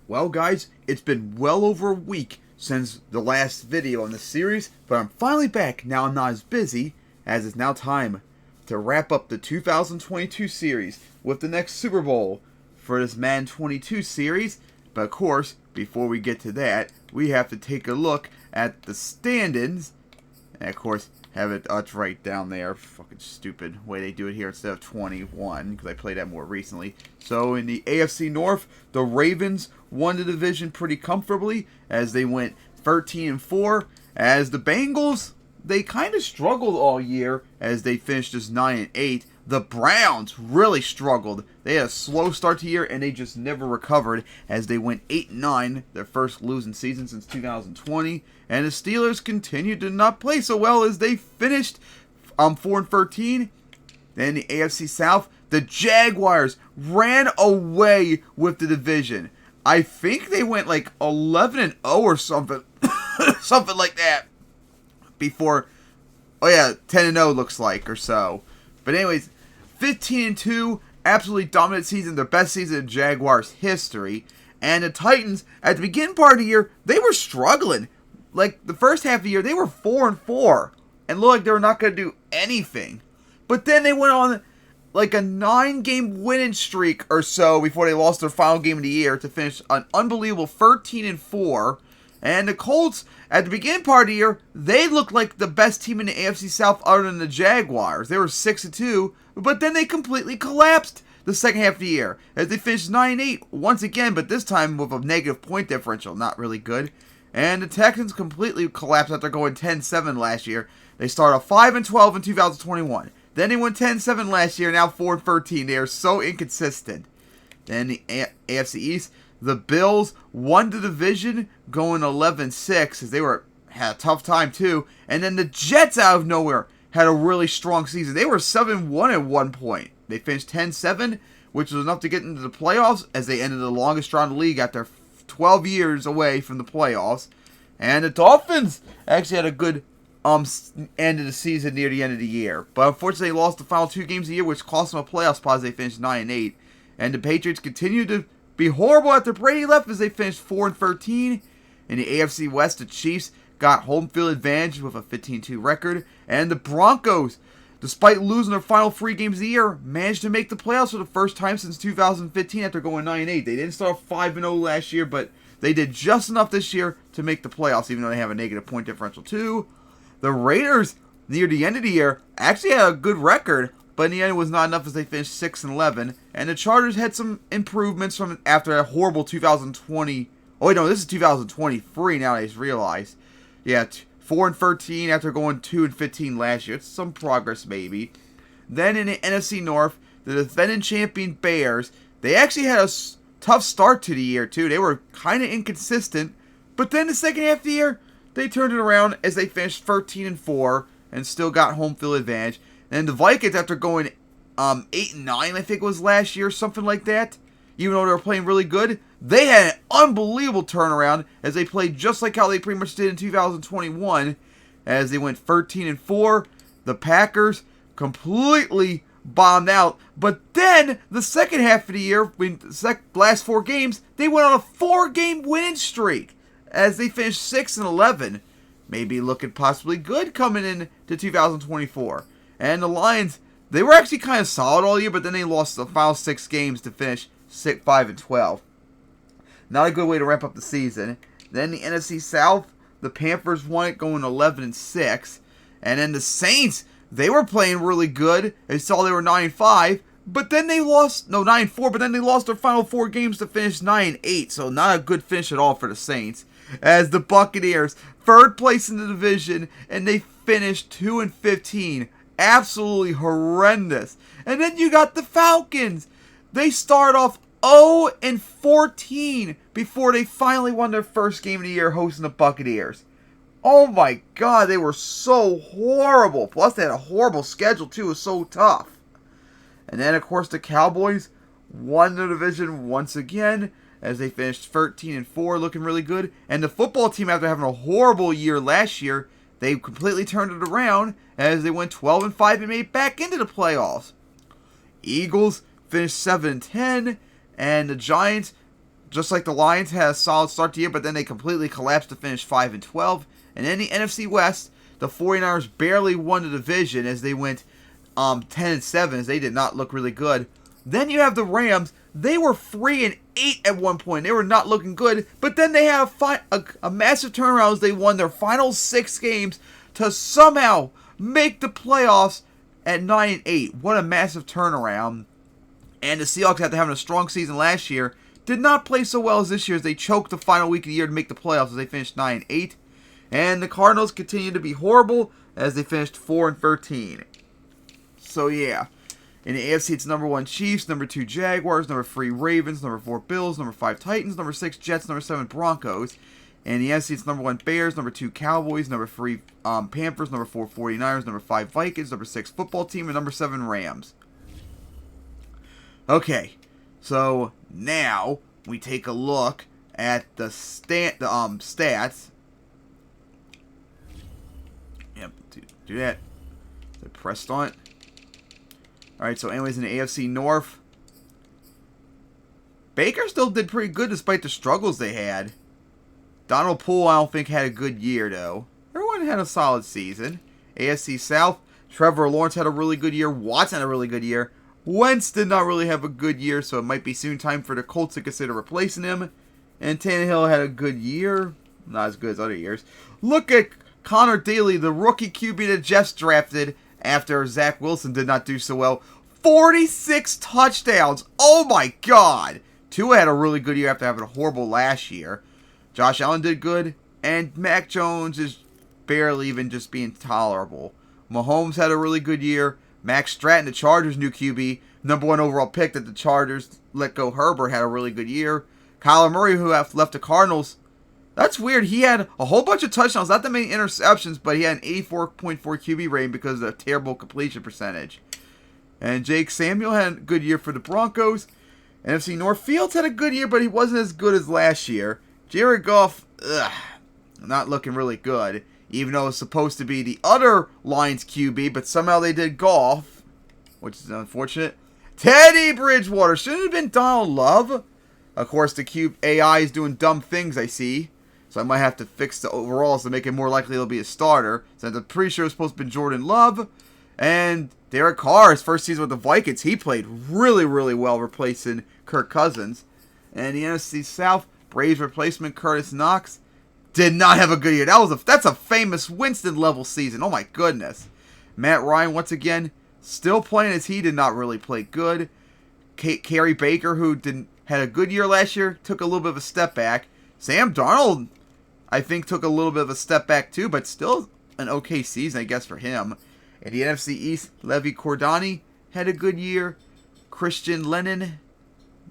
Well, guys, it's been well over a week since the last video in the series, but I'm finally back. Now I'm not as busy, as it's now time to wrap up the 2022 series with the next Super Bowl for this Madden 22 series. But of course, before we get to that, we have to take a look at the standings. And of course, have it right down there. Fucking stupid way they do it here instead of 21, because I played that more recently. So in the AFC North, the Ravens won the division pretty comfortably as they went 13-4. As the Bengals, they kind of struggled all year as they finished just 9-8. The Browns really struggled. They had a slow start to the year and they just never recovered as they went 8-9, their first losing season since 2020. And the Steelers continued to not play so well as they finished 4-13. Then the AFC South, the Jaguars ran away with the division. I think they went like 11-0 or something, something like that. Before, 10-0 looks like or so. But anyways, 15-2, absolutely dominant season, the best season in Jaguars history. And the Titans, at the beginning part of the year, they were struggling. Like, the first half of the year, they were 4-4. And looked like they were not going to do anything. But then they went on, like, a 9-game winning streak or so before they lost their final game of the year to finish an unbelievable 13-4. And the Colts, at the beginning part of the year, they looked like the best team in the AFC South other than the Jaguars. They were 6-2, but then they completely collapsed the second half of the year as they finished 9-8 once again, but this time with a negative point differential. Not really good. And the Texans completely collapsed after going 10-7 last year. They started 5-12 in 2021. Then they went 10-7 last year, now 4-13. They are so inconsistent. Then the AFC East, the Bills won the division going 11-6 as they had a tough time too. And then the Jets out of nowhere had a really strong season. They were 7-1 at one point. They finished 10-7, which was enough to get into the playoffs as they ended the longest run in the league after 12 years away from the playoffs. And the Dolphins actually had a good end of the season near the end of the year. But unfortunately, they lost the final 2 games of the year, which cost them a playoff spot as they finished 9-8. And the Patriots continued to be horrible after Brady left as they finished 4-13. In the AFC West, the Chiefs got home field advantage with a 15-2 record. And the Broncos, despite losing their final 3 games of the year, managed to make the playoffs for the first time since 2015 after going 9-8. They didn't start 5-0 last year, but they did just enough this year to make the playoffs, even though they have a negative point differential too. The Raiders, near the end of the year, actually had a good record, but in the end it was not enough as they finished 6-11. And the Chargers had some improvements from after a horrible 2020. Oh wait, no, this is 2023 now I just realized. Yeah, 4-13 after going 2-15 last year. It's some progress maybe. Then in the NFC North, the defending champion Bears, they actually had a tough start to the year too. They were kind of inconsistent, but then the second half of the year, they turned it around as they finished 13-4 and still got home field advantage. And the Vikings, after going 8-9, I think it was last year, something like that, even though they were playing really good, they had an unbelievable turnaround as they played just like how they pretty much did in 2021 as they went 13-4. The Packers completely bombed out, but then the second half of the year, last 4 games, they went on a 4-game winning streak as they finished 6-11, maybe looking possibly good coming into 2024. And the Lions, they were actually kind of solid all year, but then they lost the final 6 games to finish 5-12. Not a good way to wrap up the season. Then the NFC South, the Panthers won it going 11-6. And then the Saints, they were playing really good. They saw they were 9-5. But then they lost, 9-4, but then they lost their final 4 games to finish 9-8. So not a good finish at all for the Saints. As the Buccaneers, 3rd place in the division, and they finished 2-15. Absolutely horrendous. And then you got the Falcons. They start off 0-14 before they finally won their first game of the year hosting the Buccaneers. Oh my God, they were so horrible. Plus they had a horrible schedule too. It was so tough. And then of course the Cowboys won the division once again as they finished 13-4, looking really good. And the football team, after having a horrible year last year, they completely turned it around as they went 12-5 and made it back into the playoffs. Eagles finished 7-10, and the Giants just like the Lions, had a solid start to the year, but then they completely collapsed to finish 5-12. And in the NFC West, the 49ers barely won the division as they went 10-7, as they did not look really good. Then you have the Rams. They were 3-8 at one point. They were not looking good, but then they had a massive turnaround as they won their final 6 games to somehow make the playoffs at 9-8. What a massive turnaround. And the Seahawks, after having a strong season last year, did not play so well as this year as they choked the final week of the year to make the playoffs as they finished 9-8. And the Cardinals continue to be horrible as they finished 4-13. So yeah, in the AFC it's number 1 Chiefs, number 2 Jaguars, number 3 Ravens, number 4 Bills, number 5 Titans, number 6 Jets, number 7 Broncos. And the NFC it's number 1 Bears, number 2 Cowboys, number 3 Panthers, number 4 49ers, number 5 Vikings, number 6 Football Team, and number 7 Rams. Okay, so now we take a look at the stats. Yep, do that. I pressed on it. Alright, so anyways, in the AFC North, Baker still did pretty good despite the struggles they had. Donald Poole, I don't think, had a good year, though. Everyone had a solid season. AFC South, Trevor Lawrence had a really good year. Watson had a really good year. Wentz did not really have a good year, so it might be soon time for the Colts to consider replacing him. And Tannehill had a good year. Not as good as other years. Look at Connor Daly, the rookie QB that Jets drafted after Zach Wilson did not do so well. 46 touchdowns. Oh my God. Tua had a really good year after having a horrible last year. Josh Allen did good. And Mac Jones is barely even just being tolerable. Mahomes had a really good year. Max Stratton, the Chargers' new QB, number 1 overall pick that the Chargers let go Herbert, had a really good year. Kyler Murray, who left the Cardinals, that's weird. He had a whole bunch of touchdowns, not that many interceptions, but he had an 84.4 QB rating because of the terrible completion percentage. And Jake Samuel had a good year for the Broncos. NFC North, Fields had a good year, but he wasn't as good as last year. Jared Goff, not looking really good. Even though it's supposed to be the other Lions QB, but somehow they did Goff, which is unfortunate. Teddy Bridgewater, shouldn't have been Donald Love. Of course, the Cube AI is doing dumb things, I see. So I might have to fix the overalls to make it more likely he'll be a starter. Since I'm pretty sure it's supposed to be Jordan Love. And Derek Carr, his first season with the Vikings, he played really, really well, replacing Kirk Cousins. And the NFC South, Braves replacement Curtis Knox did not have a good year. That's a famous Winston-level season. Oh my goodness. Matt Ryan, once again, still playing as he did not really play good. Kerry Baker, who had a good year last year, took a little bit of a step back. Sam Darnold, I think, took a little bit of a step back too, but still an okay season, I guess, for him. In the NFC East, Levi Cordani had a good year. Christian Lennon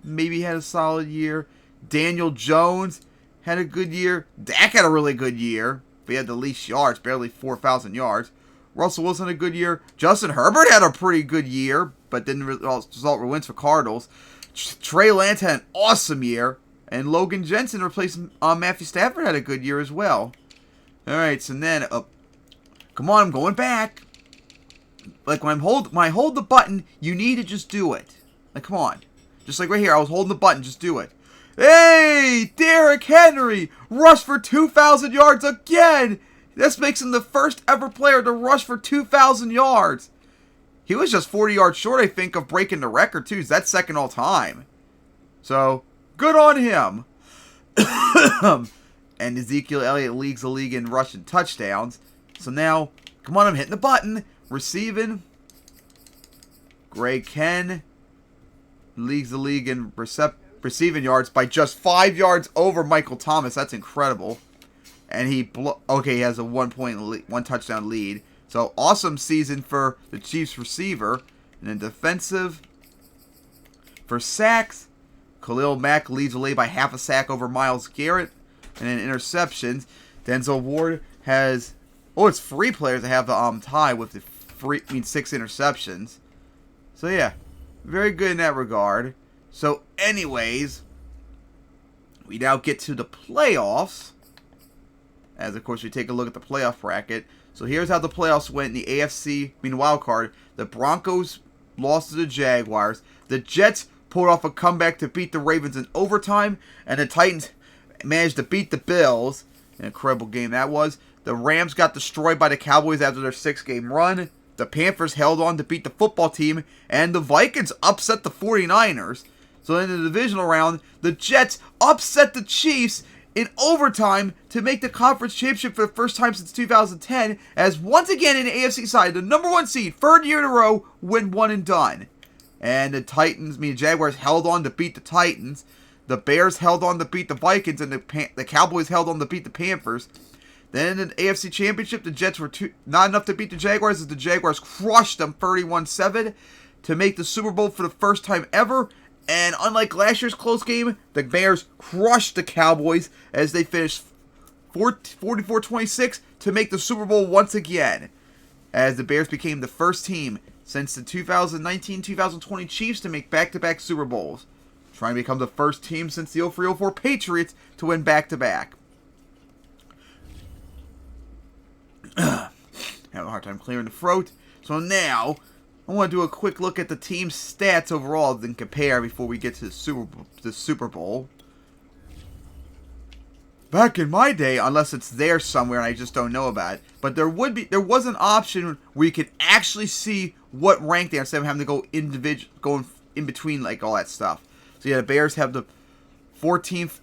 maybe had a solid year. Daniel Jones had a good year. Dak had a really good year, but he had the least yards, barely 4,000 yards. Russell Wilson had a good year. Justin Herbert had a pretty good year, but didn't result in wins for Cardinals. Trey Lance had an awesome year, and Logan Jensen replaced Matthew Stafford had a good year as well. All right, so then, come on, I'm going back. Like when I hold the button, you need to just do it. Like, come on, just like right here, I was holding the button, just do it. Hey, Derrick Henry rushed for 2,000 yards again. This makes him the first ever player to rush for 2,000 yards. He was just 40 yards short, I think, of breaking the record, too. That's second all time. So, good on him. And Ezekiel Elliott leads the league in rushing touchdowns. So now, come on, I'm hitting the button. Receiving. Greg Ken leads the league in receiving yards by just 5 yards over Michael Thomas. That's incredible. And he has a 1 touchdown lead. So awesome season for the Chiefs receiver. And then defensive, for sacks, Khalil Mack leads the league by half a sack over Myles Garrett. And then interceptions, Denzel Ward has it's 3 players that have the tie with the 6 interceptions. So yeah, very good in that regard. So anyways, we now get to the playoffs. As of course we take a look at the playoff bracket. So here's how the playoffs went in the AFC, wild card. The Broncos lost to the Jaguars. The Jets pulled off a comeback to beat the Ravens in overtime, and the Titans managed to beat the Bills. An incredible game that was. The Rams got destroyed by the Cowboys after their 6-game run. The Panthers held on to beat the football team, and the Vikings upset the 49ers. So in the divisional round, the Jets upset the Chiefs in overtime to make the conference championship for the first time since 2010, as once again in the AFC side, the #1 seed, third year in a row, win one and done. And the Jaguars held on to beat the Titans. The Bears held on to beat the Vikings, and the Cowboys held on to beat the Panthers. Then in the AFC Championship, the Jets were not enough to beat the Jaguars, as the Jaguars crushed them 31-7 to make the Super Bowl for the first time ever. And unlike last year's close game, the Bears crushed the Cowboys as they finished 44-26 to make the Super Bowl once again, as the Bears became the first team since the 2019-2020 Chiefs to make back-to-back Super Bowls, trying to become the first team since the 03-04 Patriots to win back-to-back. Have a hard time clearing the throat. So now, I want to do a quick look at the team's stats overall, then compare before we get to the Super Bowl. Back in my day, unless it's there somewhere and I just don't know about it, but there was an option where you could actually see what rank they are instead of having to go in between like all that stuff. So yeah, the Bears have the 14th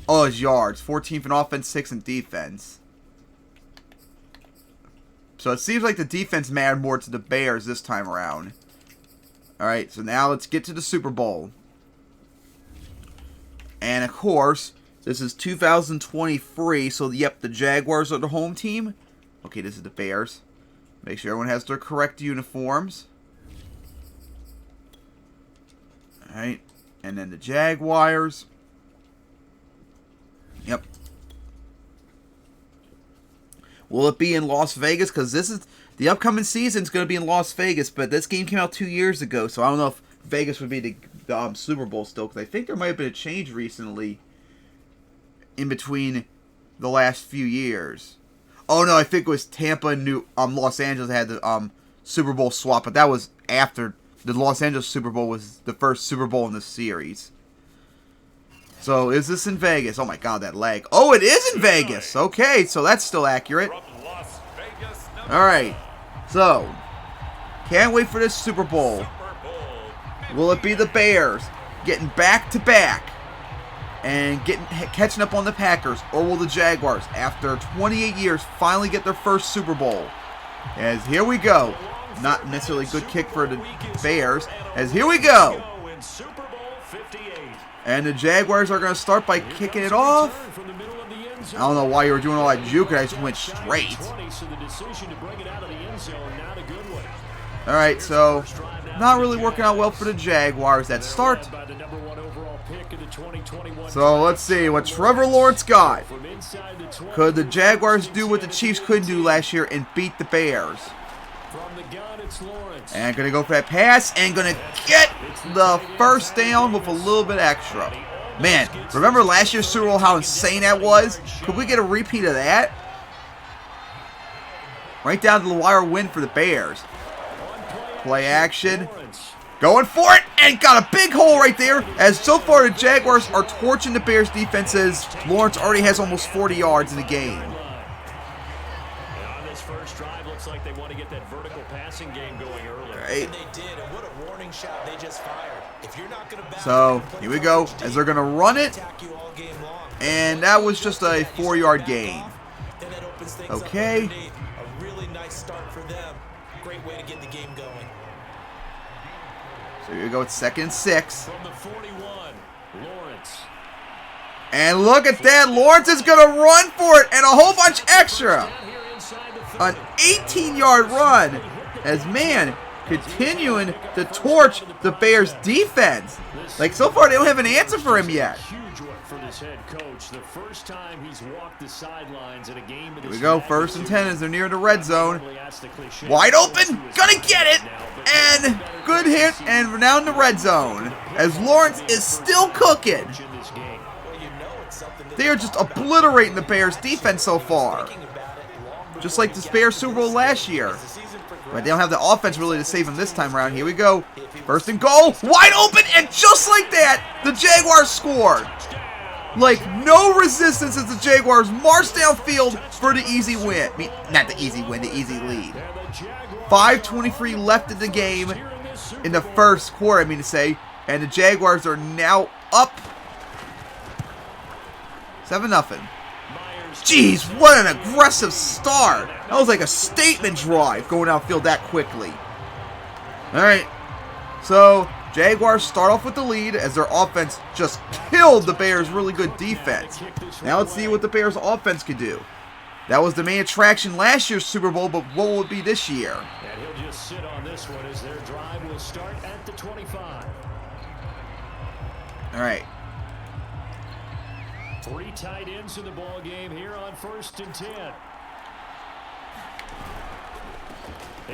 yards, 14th in offense, 6th in defense. So it seems like the defense mattered more to the Bears this time around. Alright, so now let's get to the Super Bowl. And of course, this is 2023, so yep, the Jaguars are the home team. Okay, this is the Bears. Make sure everyone has their correct uniforms. Alright, and then the Jaguars. Yep. Will it be in Las Vegas? Because this is the upcoming season is going to be in Las Vegas, but this game came out 2 years ago, so I don't know if Vegas would be the Super Bowl still, because I think there might have been a change recently in between the last few years. Oh no, I think it was Tampa and Los Angeles had the Super Bowl swap, but that was after the Los Angeles Super Bowl was the first Super Bowl in the series. So, is this in Vegas? Oh my god, that lag. Oh, it is in Vegas! Okay, so that's still accurate. Alright, so, can't wait for this Super Bowl. Will it be the Bears getting back-to-back and catching up on the Packers? Or will the Jaguars, after 28 years, finally get their first Super Bowl? As here we go. Not necessarily a good kick for the Bears. As here we go. And the Jaguars are going to start by kicking it off. I don't know why you were doing all that juke. I just went straight. Alright, so not really working out well for the Jaguars that start. So let's see what Trevor Lawrence got. Could the Jaguars do what the Chiefs couldn't do last year and beat the Bears? And going to go for that pass and going to get the first down with a little bit extra. Man, remember last year's Super Bowl, how insane that was? Could we get a repeat of that? Right down to the wire win for the Bears. Play action. Going for it, and got a big hole right there, as so far the Jaguars are torching the Bears defenses. Lawrence already has almost 40 yards in the game. On this first drive, looks like they want to get that vertical passing game going early. Right. And they did, and what a warning shot they just fired. If you're not going to So, here we go, as they're going to run it, and that was just a 4-yard gain. Okay. A really nice start for them. Great way to get the game going. So here we go, it's 2nd and 6. From the 41, Lawrence. And look at that, Lawrence is going to run for it, and a whole bunch extra. An 18-yard run, as man, continuing to torch the Bears defense. Like, so far they don't have an answer for him yet. Huge one for this head coach. The first time he's walked the sidelines in a game. Here we go, 1st and 10 as they're near the red zone. Wide open, gonna get it, and good hit, and now in the red zone, as Lawrence is still cooking. They are just obliterating the Bears defense so far. Just like the Bears Super Bowl last year. But they don't have the offense really to save them this time around. Here we go. First and goal, wide open, and just like that, the Jaguars scored. Like, no resistance as the Jaguars march downfield for the easy win. I mean, not the easy win, the easy lead. 5:23 left in the game, in the first quarter, I mean to say, and the Jaguars are now up 7-0. Jeez, what an aggressive start. That was like a statement drive going outfield that quickly. Alright, so Jaguars start off with the lead as their offense just killed the Bears' really good defense. Now let's see what the Bears' offense could do. That was the main attraction last year's Super Bowl, but what will it be this year? And he'll just sit on this one as their drive will start at the 25. Alright. 3 tight ends in the ball game here on 1st and 10.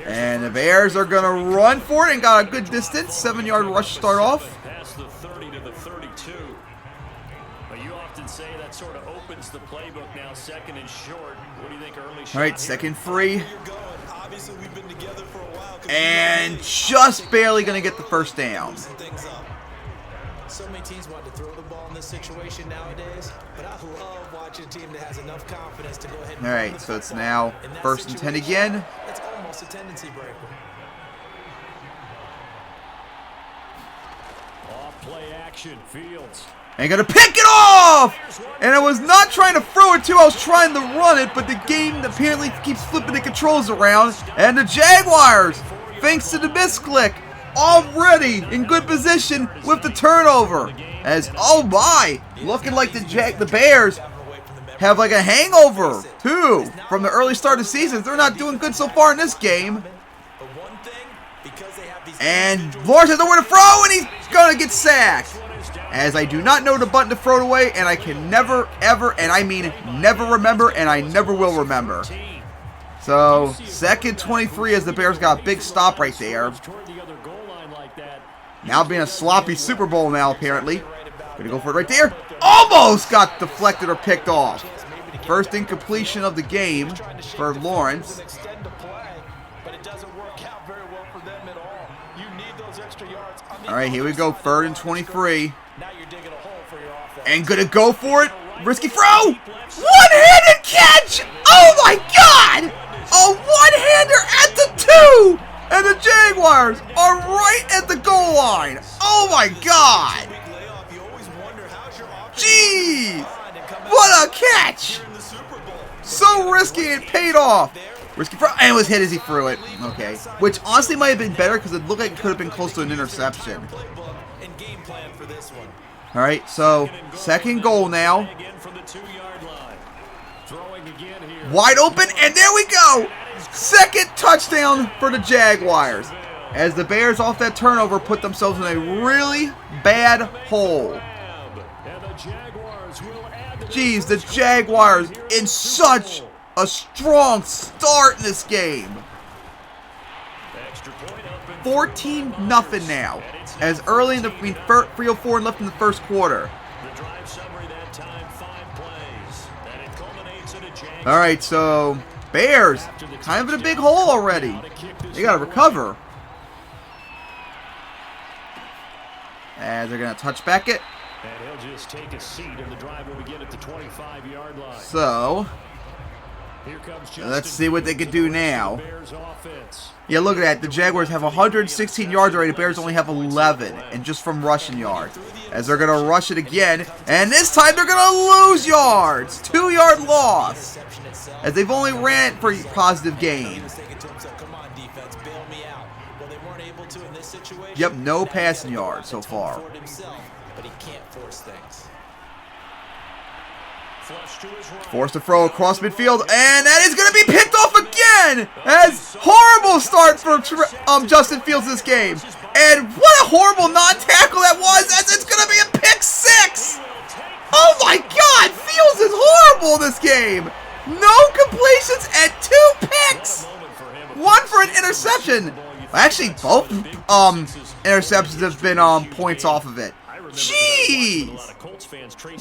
And the Bears are going to run for it and got a good distance. 7-yard rush to start off. Past the 30 to the 32. But you often say that sort of opens the playbook now, 2nd and short. What do you think early shot? All right, 2nd free. Obviously, we've been together for a while. And just barely going to get the first down. So many teams want to throw the ball in this situation nowadays, but I love watching a team that has enough confidence to go ahead and all right, so it's now 1st and 10 again. It's almost a tendency breaker. Off play action, Fields. And gonna pick it off! And I was not trying to throw it too, I was trying to run it, but the game apparently keeps flipping the controls around. And the Jaguars, thanks to the misclick, already in good position with the turnover. As, oh my, looking like the Bears have like a hangover, too, from the early start of the season. They're not doing good so far in this game. And Lawrence has nowhere to throw, and he's going to get sacked. As I do not know the button to throw it away, and I can never, ever, and I mean never remember, and I never will remember. So, 2nd 23 as the Bears got a big stop right there. Now being a sloppy Super Bowl now, apparently. Gonna go for it right there. Almost got deflected or picked off. First incompletion of the game for Lawrence. Alright, here we go. 3rd and 23. And gonna go for it. Risky throw. One-handed catch. Oh my God. A one-hander at the 2. And the Jaguars are right at the goal line. Oh my God. Jeez. What a catch. So risky and paid off. Risky throw. And it was hit as he threw it. Okay. Which honestly might have been better because it looked like it could have been close to an interception. Alright, so 2nd goal now. Wide open, and there we go. 2nd touchdown for the Jaguars. As the Bears off that turnover put themselves in a really bad hole. Jeez, the Jaguars in such a strong start in this game. 14-0 now. As early in the 3:04 left in the first quarter. Alright, so Bears kind of in a big hole already. They gotta recover. As they're gonna touch back it. And he'll just take a seat, and the drive will begin at the 25-yard line. So let's see what they can do now. Yeah, look at that. The Jaguars have 116 yards already. The Bears only have 11, and just from rushing yards. As they're going to rush it again, and this time they're going to lose yards. 2-yard loss. As they've only ran it for positive gains. Yep, no passing yards so far. Forced to throw across midfield, and that is going to be picked off again! As horrible start for Justin Fields this game. And what a horrible non-tackle that was, as it's going to be a pick 6! Oh my God, Fields is horrible this game! No completions and 2 picks! 1 for an interception. Actually, both interceptions have been points off of it. Jeez!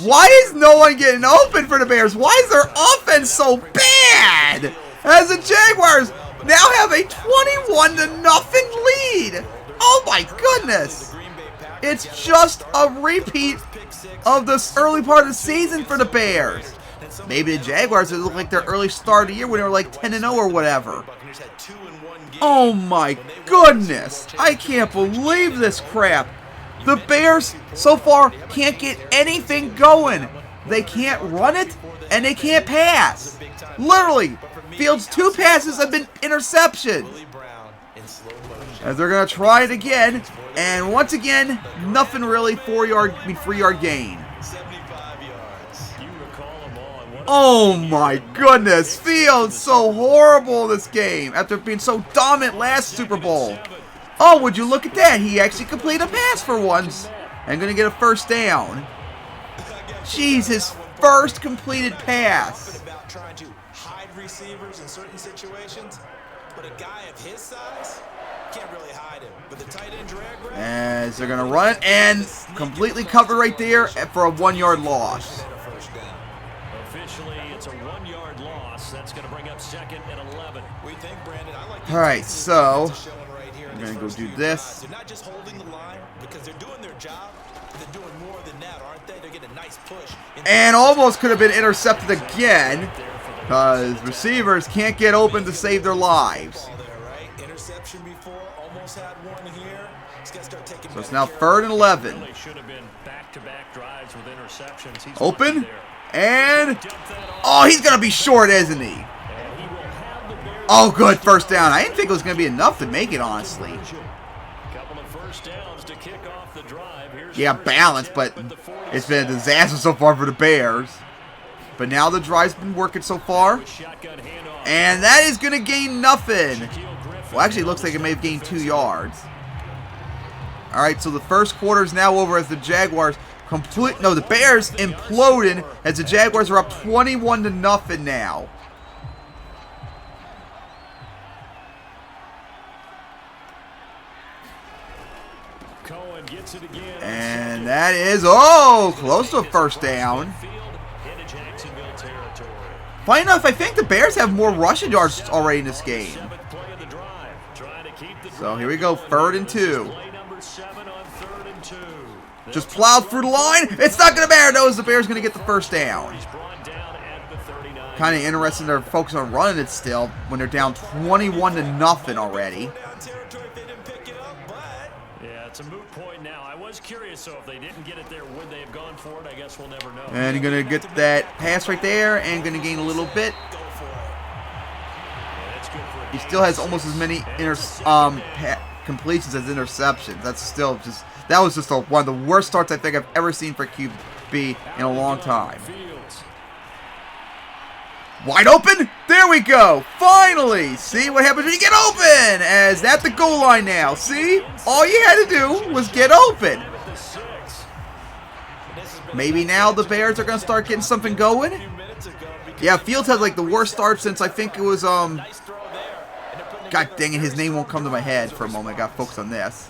Why is no one getting open for the Bears? Why is their offense so bad? As the Jaguars now have a 21-0 lead. Oh my goodness! It's just a repeat of this early part of the season for the Bears. Maybe the Jaguars, it looked like their early start of the year when they were like 10-0 or whatever. Oh my goodness! I can't believe this crap. The Bears, so far, can't get anything going. They can't run it, and they can't pass. Literally, Fields' 2 passes have been interceptions. As they're going to try it again, and once again, nothing really 3-yard gain. Oh my goodness, Fields so horrible in this game after being so dominant last Super Bowl. Oh, would you look at that? He actually completed a pass for once and going to get a first down. Jeez, his first completed pass. Trying to hide receivers in certain situations, but a guy of his size can't really hide him. With the tight end drag route, as they're going to run it and completely cover right there for a 1-yard loss. Officially, it's a 1-yard loss. That's going to bring up 2nd and 11. we think, Brandon, I like All right, so I'm going to go do this. They're not just holding the line because they're doing their job. They're doing more than that, aren't they? They're getting a nice push. And almost could have been intercepted again because receivers can't get open to save their lives. Interception before, almost had one here. So it's now 3rd and 11. Open. And, oh, he's going to be short, isn't he? Oh, good, first down. I didn't think it was going to be enough to make it, honestly. Yeah, balance, but it's been a disaster so far for the Bears. But now the drive's been working so far. And that is going to gain nothing. Well, actually, it looks like it may have gained 2 yards. All right, so the first quarter is now over as the Jaguars the Bears imploding as the Jaguars are up 21-0 now. And that is, close to a first down. Funny enough, I think the Bears have more rushing yards already in this game. So here we go, 3rd and 2. Just plowed through the line. It's not going to matter, though, as the Bears going to get the first down. Kind of interesting they're focused on running it still when they're down 21-0 already. Yeah, it's a moot point now. I was curious, so if they didn't get it there, would they have gone for it? I guess we'll never know. And you're going to get that pass right there and going to gain a little bit. He still has almost as many completions as interceptions. That's still just... That was just one of the worst starts I think I've ever seen for QB in a long time. Wide open. There we go. Finally. See what happens when you get open. As at the goal line now. See? All you had to do was get open. Maybe now the Bears are going to start getting something going. Yeah, Fields had like the worst start since I think it was, God dang it, his name won't come to my head for a moment. I got focused on this.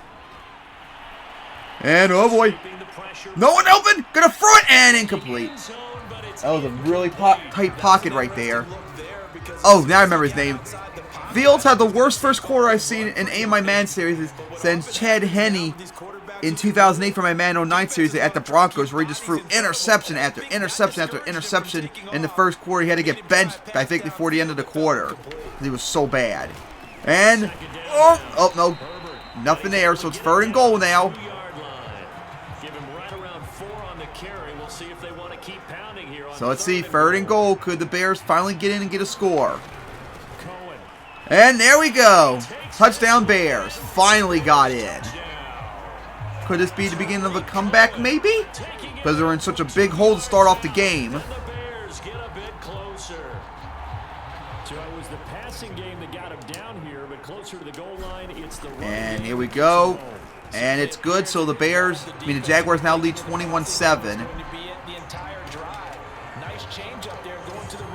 And, oh boy, no one open, gonna throw it, and incomplete. That was a really tight pocket right there. Oh, now I remember his name. Fields had the worst first quarter I've seen in any of my Madden series since Chad Henne in 2008 for my Madden 09 series at the Broncos, where he just threw interception after interception after interception in the first quarter. He had to get benched, I think, before the end of the quarter. He was so bad. And, oh no, nothing there, so it's 3rd and goal now. So let's see, 3rd and goal. Could the Bears finally get in and get a score? And there we go. Touchdown Bears. Finally got in. Could this be the beginning of a comeback maybe? Because they're in such a big hole to start off the game. And here we go. And it's good. So the the Jaguars now lead 21-7.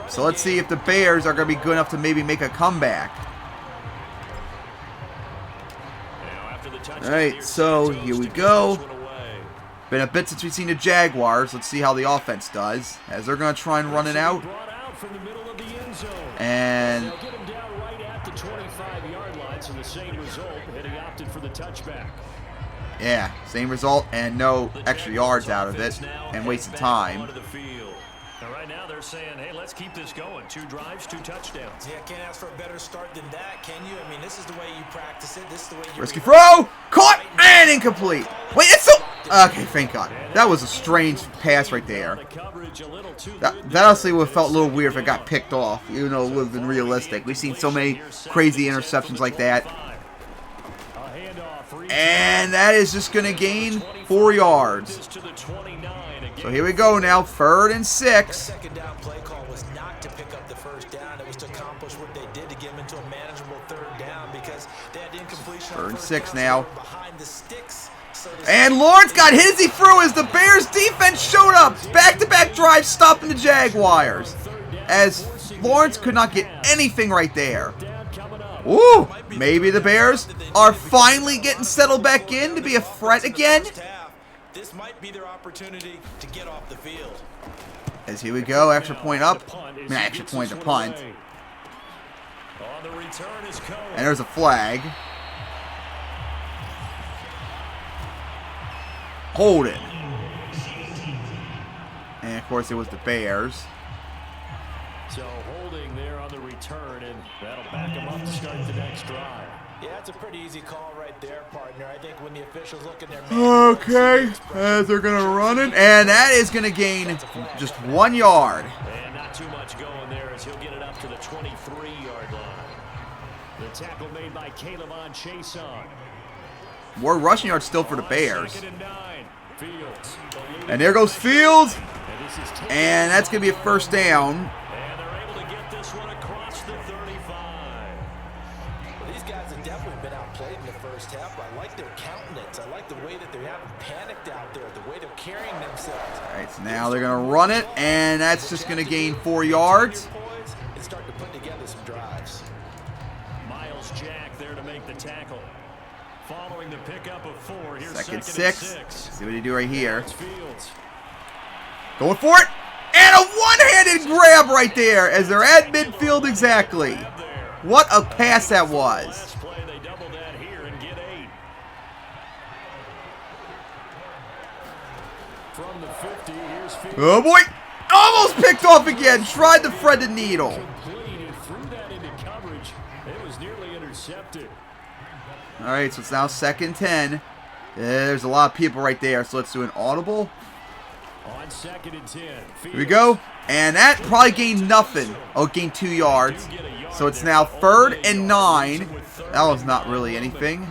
So let's see if the Bears are going to be good enough to maybe make a comeback. Alright, so here we go. Been a bit since we've seen the Jaguars. Let's see how the offense does. As they're going to try and run it out. And chance of the same result had he opted for the touchback. Yeah, same result and no extra yards out of it and wasted time. Right now they're saying, hey, let's keep this going. 2 drives, 2 touchdowns. Yeah, can't ask for a better start than that, can you? I mean, this is the way you practice it. This is the way you... Risky throw! Caught! And incomplete! Wait, it's so... Okay, thank God. That was a strange pass right there. That honestly would have felt a little weird if it got picked off, even though it would have been realistic. We've seen so many crazy interceptions like that. And that is just going to gain 4 yards. So here we go now, 3rd and 6. Second down play call was not to pick up the first down. It was to accomplish what they did to get them into a manageable 3rd down because they had incompletion. 3rd and 6 now. Behind the sticks. And Lawrence got hit as he threw as the Bears defense showed up. Back-to-back drives stopping the Jaguars. As Lawrence could not get anything right there. Ooh, maybe the Bears are finally getting settled back in to be a threat again. This might be their opportunity to get off the field. As here we go, extra point up. Extra point to punt. And there's a flag. Holding. And of course it was the Bears. So holding there on the return, and that'll back them up to start the next drive. Yeah, that's a pretty easy call right there, partner. I think when the officials look at their... Okay, as they're going to run it, and that is going to gain just 1 yard. And not too much going there as he'll get it up to the 23-yard line. The tackle made by Caleb on Chason. More rushing yards still for the Bears. And there goes Fields. And that's going to be a first down. And they're able to get this one across the 35. Well, these guys have definitely been outplayed in the first half. I like their countenance. I like the way that they haven't panicked out there, the way they're carrying themselves. All right, so now they're going to run it, and that's just going to gain 4 yards. And start to put together some drives. Miles Jack there to make the tackle. Following the pickup of 4, here's second and 6. 6. See what he do right here. Fields. Going for it. And a one-handed grab right there as they're at midfield exactly. What a pass that was. Last play, they double that here and get 8. From the 50, here's Fields. Oh boy. Almost picked off again. Tried to thread the needle. Complete. Threw that into coverage. It was nearly intercepted. All right, so it's now 2nd and 10. There's a lot of people right there, so let's do an audible. On 2nd and 10. Here we go. And that probably gained nothing. Oh, gained 2 yards. So it's now 3rd and 9. That was not really anything.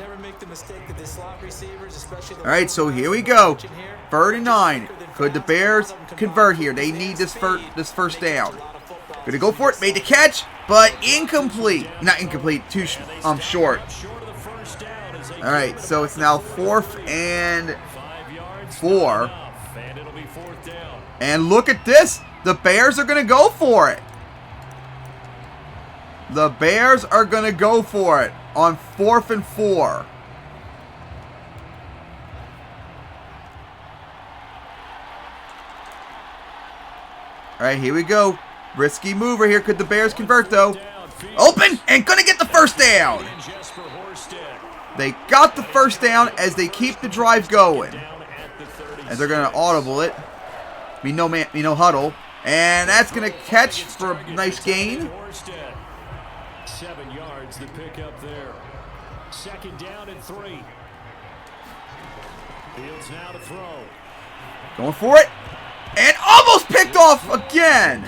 All right, so here we go. 3rd and 9. Could the Bears convert here? They need this first down. Gonna go for it. Made the catch, but incomplete. Not incomplete. Too short. All right, so it's now 4th and 4. And look at this. The Bears are going to go for it. The Bears are going to go for it on 4th and 4. All right, here we go. Risky mover here. Could the Bears convert, though? Open and going to get the first down. They got the first down as they keep the drive going. As they're going to audible it. Be no huddle. And that's going to catch for a nice gain. 7 yards the pick up there. 2nd down and 3. Fields now to throw. Going for it. And almost picked off again.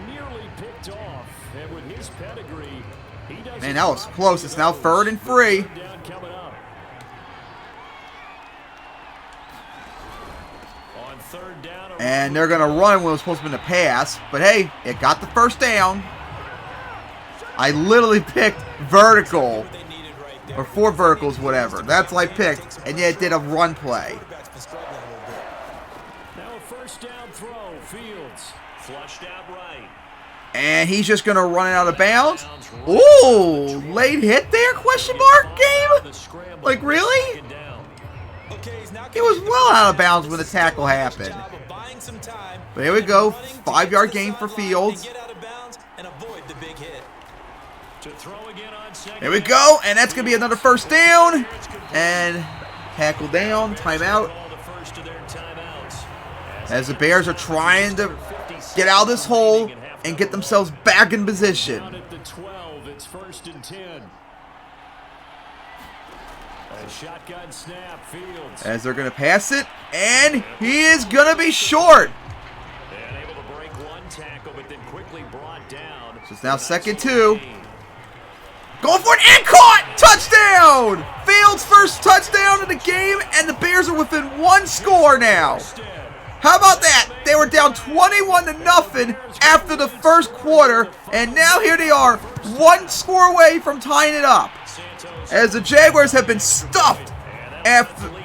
Nearly picked off. And with his pedigree, he doesn't. Man, that was close. It's now 3rd and 3. And they're going to run when it was supposed to be a pass. But hey, it got the first down. I literally picked vertical. Or 4 verticals, whatever. That's what I picked. And yet it did a run play. Now a first down throw. Fields flushed out right. And he's just going to run it out of bounds. Ooh, late hit there? Question mark game? Like, really? He was well out of bounds when the tackle happened. But here we go. 5-yard gain for Fields. To throw again on second. There we go, and that's going to be another first down. And tackle down, timeout. As the Bears are trying to get out of this hole and get themselves back in position. At the 12, it's 1st and 10. A shotgun snap, Fields. As they're going to pass it, and he is going to be short. And able to break one tackle, but then quickly brought down. So it's now 2nd 2. Going for it and caught! Touchdown! Fields' first touchdown of the game, and the Bears are within one score now. How about that? They were down 21-0 after the first quarter, and now here they are, one score away from tying it up. As the Jaguars have been stuffed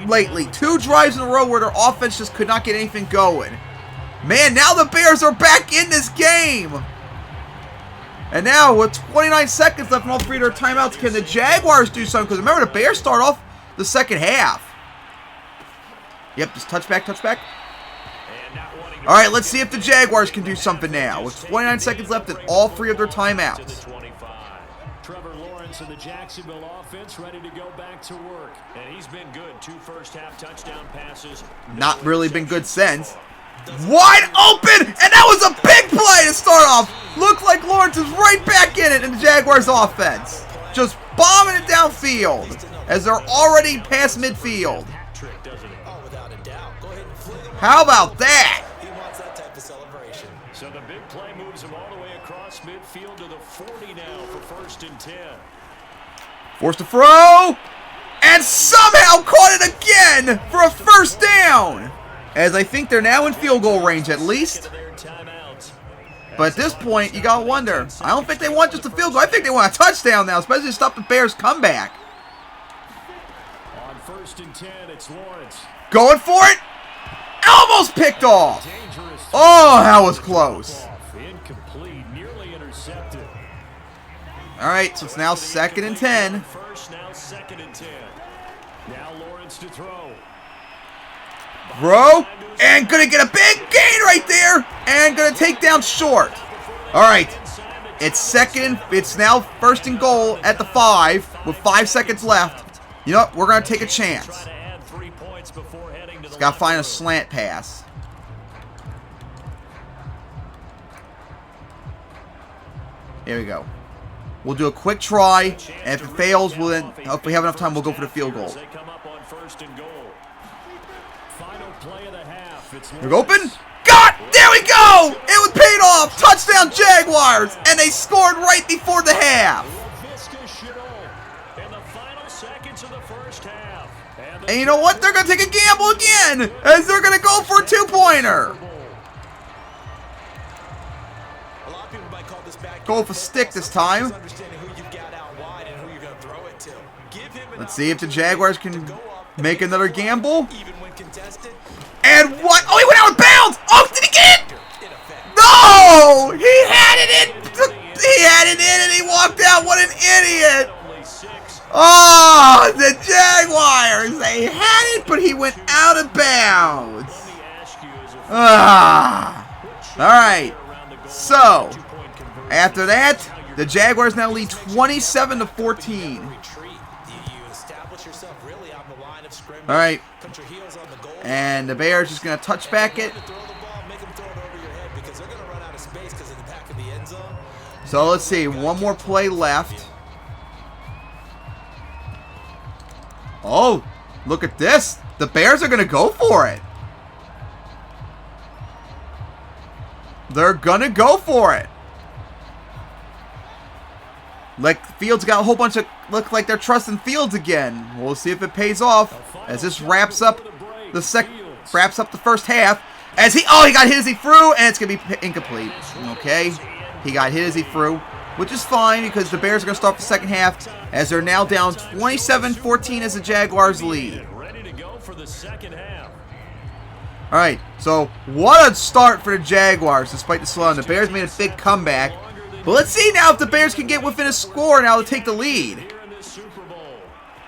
lately. 2 drives in a row where their offense just could not get anything going. Man, now the Bears are back in this game. And now, with 29 seconds left and all 3 of their timeouts, can the Jaguars do something? Because remember, the Bears start off the second half. Yep, just touchback. All right, let's see if the Jaguars can do something now. With 29 seconds left and all 3 of their timeouts. Trevor Lawrence and the Jacksonville offense ready to go back to work. And he's been good. 2 first-half touchdown passes. Not really been good since. Wide open, and that was a big play to start off. Looked like Lawrence is right back in it in the Jaguars offense. Just bombing it downfield as they're already past midfield. How about that? So the big play moves him all the way across midfield to the 40 now for 1st and 10. Forced to throw, and somehow caught it again for a first down. As I think they're now in field goal range at least. But at this point, you gotta wonder. I don't think they want just a field goal. I think they want a touchdown now, especially to stop the Bears' comeback. On 1st and 10, it's Lawrence. Going for it. Almost picked off. Oh, that was close. Incomplete, nearly intercepted. All right, so it's now 2nd and 10. First, now 2nd and 10. Now Lawrence to throw. Throw, and gonna get a big gain right there, and gonna take down short. All right, it's now 1st and goal at the 5 with 5 seconds left. You know what? We're gonna take a chance. Just gotta find a slant pass. Here we go. We'll do a quick try, and if it fails, we'll then, if we have enough time, we'll go for the field goal. They come up on 1st and goal. Final play of the half. We're open. Got! There we go! It was paid off! Touchdown Jaguars! And they scored right before the half. And you know what? They're going to take a gamble again, as they're going to go for a 2-pointer. Go for stick this time. Let's see if the Jaguars can make another gamble. And what? Oh, he went out of bounds! Oh, did he get it? No! He had it in! He had it in and he walked out. What an idiot! Oh, the Jaguars! They had it, but he went out of bounds. Alright. So, after that, the Jaguars now lead 27-14. Alright. And the Bears just going to touch back it. So let's see. One more play left. Oh, look at this. The Bears are going to go for it. They're going to go for it. Like Fields got a whole bunch of, look like they're trusting Fields again. We'll see if it pays off as this wraps up the first half. As he got hit as he threw, and it's going to be incomplete. Okay, he got hit as he threw, which is fine because the Bears are going to start the second half as they're now down 27-14 as the Jaguars lead. All right, so what a start for the Jaguars despite the slowdown. The Bears made a big comeback. But let's see now if the Bears can get within a score now to take the lead.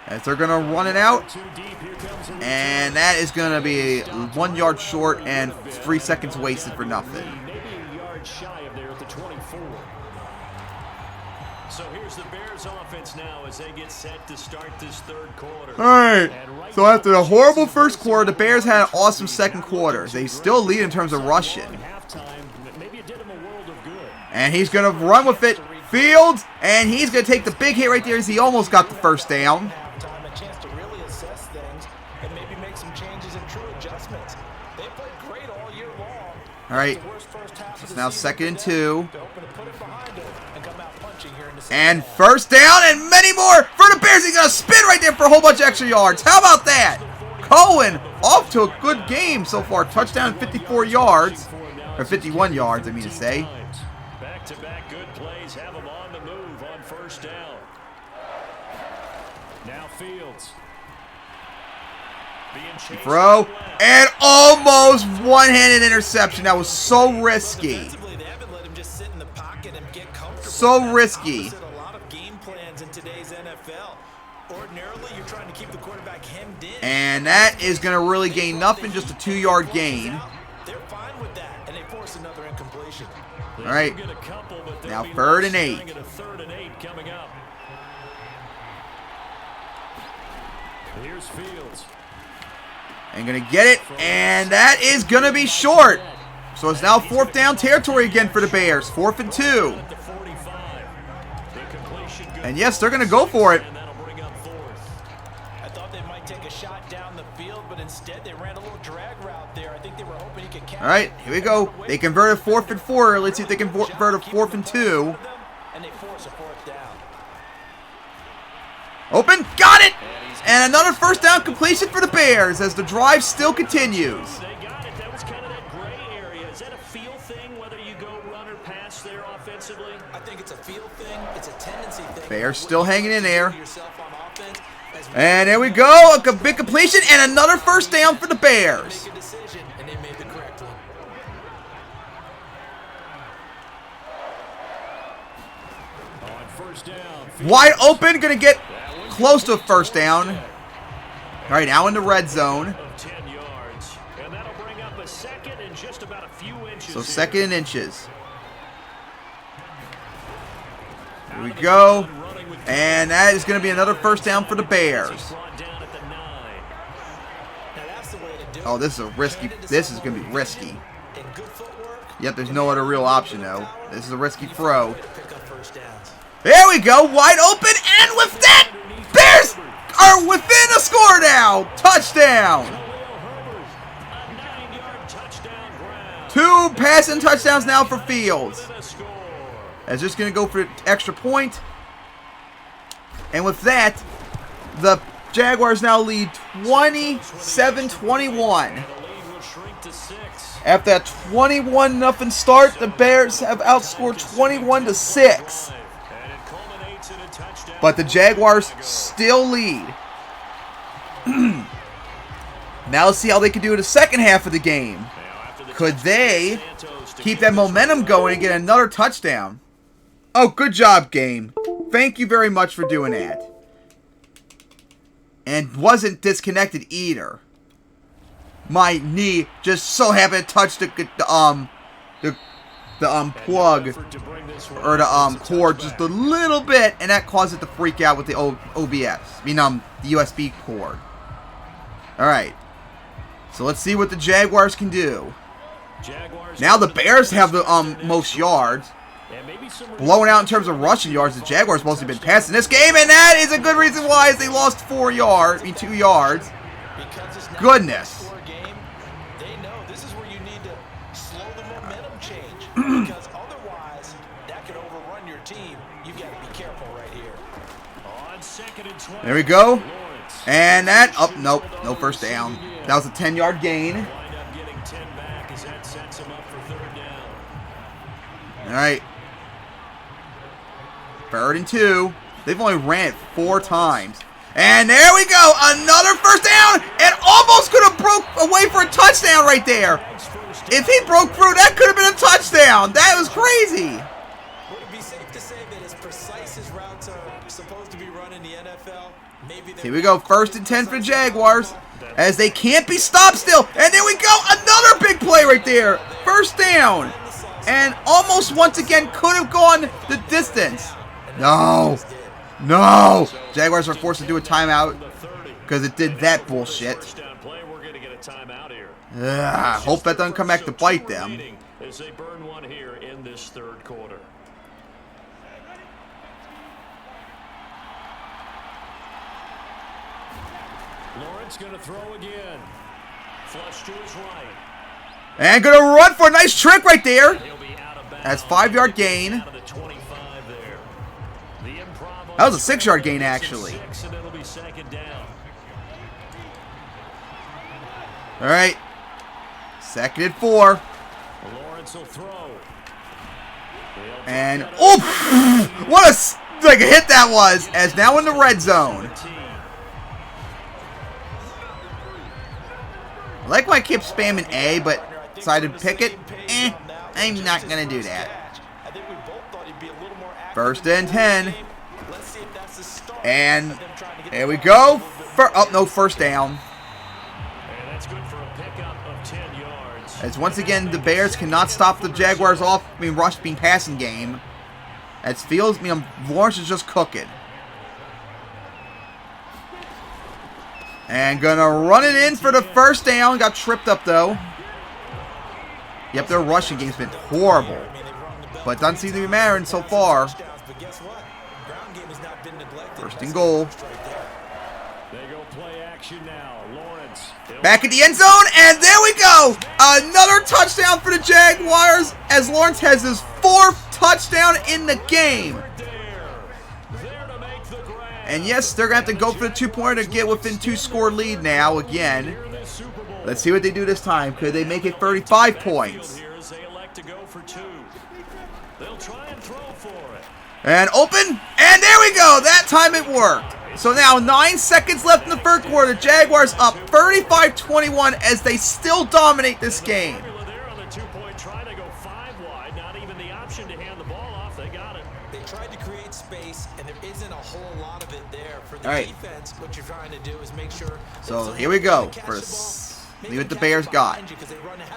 As they're going to run it out. And that is going to be 1 yard short and 3 seconds wasted for nothing. So here's the Bears offense now as they get set to start this third quarter. All right. So after a horrible first quarter, the Bears had an awesome second quarter. They still lead in terms of rushing. And he's going to run with it. Fields, and he's going to take the big hit right there as he almost got the first down. A chance to really assess things and maybe make some changes and true adjustments. They played great all year long. All right. It's now 2nd and 2. And first down and many more for the Bears. He's going to spin right there for a whole bunch of extra yards. How about that? Cohen off to a good game so far. Touchdown, 54 yards. Or 51 yards, I mean to say. Back-to-back good plays have them on the move on first down. Now Fields. Throw. And almost one-handed interception. That was so risky. So risky. And that is going to really gain nothing, just a 2-yard gain. All right. Now 3rd and 8. Here's Fields. And going to get it, and that is going to be short. So it's now 4th down territory again for the Bears. 4th and 2. And yes, they're going to go for it. I thought they might take a shot down the field, but instead they ran a little drag route there. I think they were hoping he could catch. All right, here we go. They converted 4th and 4. Let's see if they can convert a 4th and 2. And they force a 4th down. Open, got it! And another first down completion for the Bears as the drive still continues. They got it. That was kind of that gray area. Is that a feel thing, whether you go run or pass there offensively? I think it's a feel thing. It's a tendency thing. Bears still hanging in there. And there we go. A big completion and another first down for the Bears. Make a decision, and they made the correct one. On first down. Wide open, gonna get close to a first down. All right, now in the red zone. 10 yards. And that'll bring up a second and just about a few inches. So 2nd and inches. Here we go. And that is going to be another first down for the Bears. Oh, this is a risky. This is going to be risky. Yep, there's no other real option, though. This is a risky throw. There we go. Wide open. And with that, Bears are within a score now. Touchdown. 2 passing touchdowns now for Fields. That's just going to go for an extra point. And with that, the Jaguars now lead 27-21. After that 21-0 start, the Bears have outscored 21-6. But the Jaguars still lead. Now let's see how they can do in the second half of the game. Could they keep that momentum going and get another touchdown? Oh, good job, game. Thank you very much for doing that. And wasn't disconnected either. My knee just so happened to touch the plug or the cord just a little bit, and that caused it to freak out with the OBS. I mean, the USB cord. All right. So let's see what the Jaguars can do. Now the Bears have the most yards. Blowing out in terms of rushing yards. The Jaguars mostly been passing this game, and that is a good reason why they lost 2 yards. Goodness. They know this is where you need to slow the momentum change because otherwise that could overrun your team. You've got to be careful right here. On 2nd and 20. There we go. And that nope, no first down. That was a 10-yard gain. Wind up getting 10 back as that sets him up for 3rd down. All right. 3rd and 2. They've only ran it 4 times. And there we go. Another first down. And almost could have broke away for a touchdown right there. If he broke through, that could have been a touchdown. That was crazy. Would it be safe to say that as precise as routes are supposed to be run in the NFL, maybe here we go. 1st and 10 for the Jaguars. As they can't be stopped still. And there we go. Another big play right there. First down. And almost once again could have gone the distance. No. No. Jaguars are forced to do a timeout because it did that bullshit. Hope that doesn't come back to bite them. As they burn one here in this third quarter. Lawrence going to throw again. Flush to his right. And going to run for a nice trick right there. That's 5-yard gain. That was a 6-yard gain, actually. All right. 2nd and 4. Lawrence will throw. And, oh, what a hit that was, as now in the red zone. I like when I kept spamming A, but decided to pick it. I'm not going to do that. 1st and 10. And there we go. Oh, no, 1st down. As once again, the Bears cannot stop the Jaguars rushing passing game. As feels, Lawrence is just cooking. And gonna run it in for the 1st down. Got tripped up though. Yep, their rushing game's been horrible. But doesn't seem to be mattering so far. 1st and goal. Back in the end zone, and there we go! Another touchdown for the Jaguars as Lawrence has his 4th touchdown in the game. And yes, they're going to have to go for the 2-pointer to get within 2-score lead now again. Let's see what they do this time. Could they make it 35 points? And open, and there we go! That time it worked. So now 9 seconds left in the 3rd quarter. Jaguars up 35-21 as they still dominate this game. They tried to create space, and there isn't a whole lot of it there for the defense. What you're trying to do is make sure. So here we go. See what the Bears got.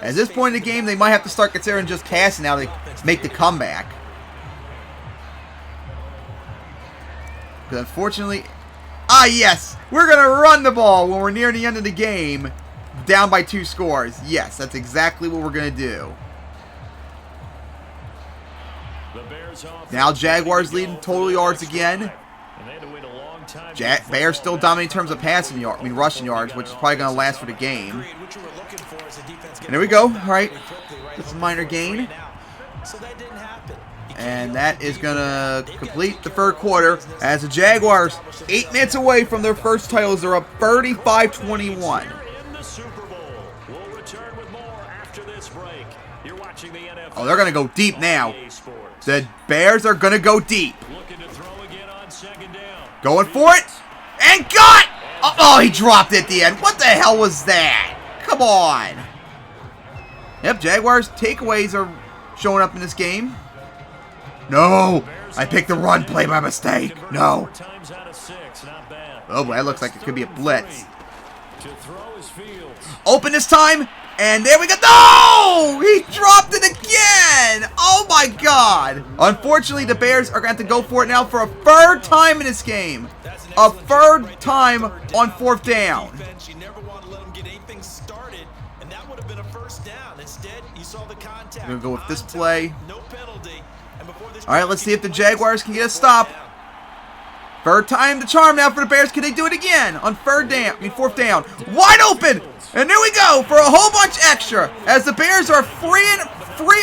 At this point in the game, they might have to start considering just passing now to make the comeback. Because unfortunately, yes, we're going to run the ball when we're near the end of the game, down by 2 scores. Yes, that's exactly what we're going to do. Now Jaguars leading total yards again. Bears still dominate in terms of rushing yards, which is probably going to last for the game. And there we go. All right, just a minor gain. And that is going to complete the 3rd quarter as the Jaguars, 8 minutes away from their first titles, are up 35-21. Oh, they're going to go deep now. The Bears are going to go deep. Going for it. And got! Oh, he dropped it at the end. What the hell was that? Come on. Yep, Jaguars takeaways are showing up in this game. No! I picked the run play by mistake. No. Oh, boy, that looks like it could be a blitz. Open this time. And there we go. No! He dropped it again! Oh, my God. Unfortunately, the Bears are going to have to go for it now for a 3rd time in this game. A 3rd time on 4th down. We're going to go with this play. All right, let's see if the Jaguars can get a stop. 3rd time the charm now for the Bears. Can they do it again on 4th down? Wide open! And there we go for a whole bunch extra as the Bears are 3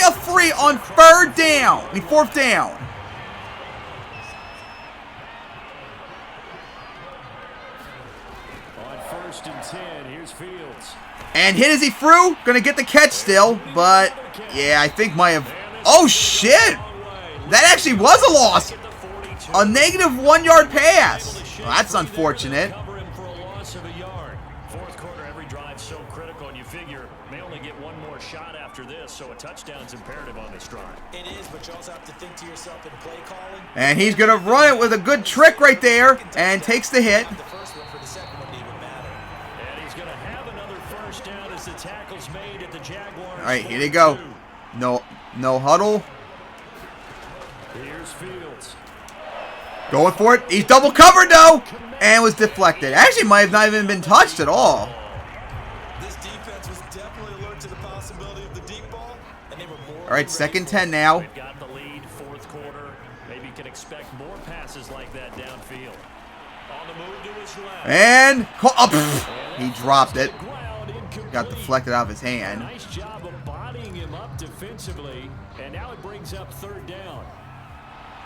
of 3 on 4th down. On 1st and 10, here's Fields. And hit as he threw. Gonna get the catch still, but yeah, I think might have. Oh shit! That actually was a loss. A negative 1-yard pass. Well, that's unfortunate. So critical, and you figure may only get one more shot after this, so a touchdown's imperative on this drive. It is, but you also have to think to yourself in play calling. And he's going to run it with a good trick right there and takes the hit. The first one for the second one didn't even matter. And he's going to have another 1st down as the tackle's made at the Jaguars. All right, here they go. No huddle. Here's Fields. Going for it. He's double covered, though. And was deflected. Actually, might have not even been touched at all. This defense was definitely alert to the possibility of the deep ball, and they were more. All right, 2nd and 10 now. They've got the lead, 4th quarter. Maybe you can expect more passes like that downfield. On the move to his left. And he dropped it. Got deflected out of his hand. Nice job of bodying him up defensively, and now it brings up 3rd down.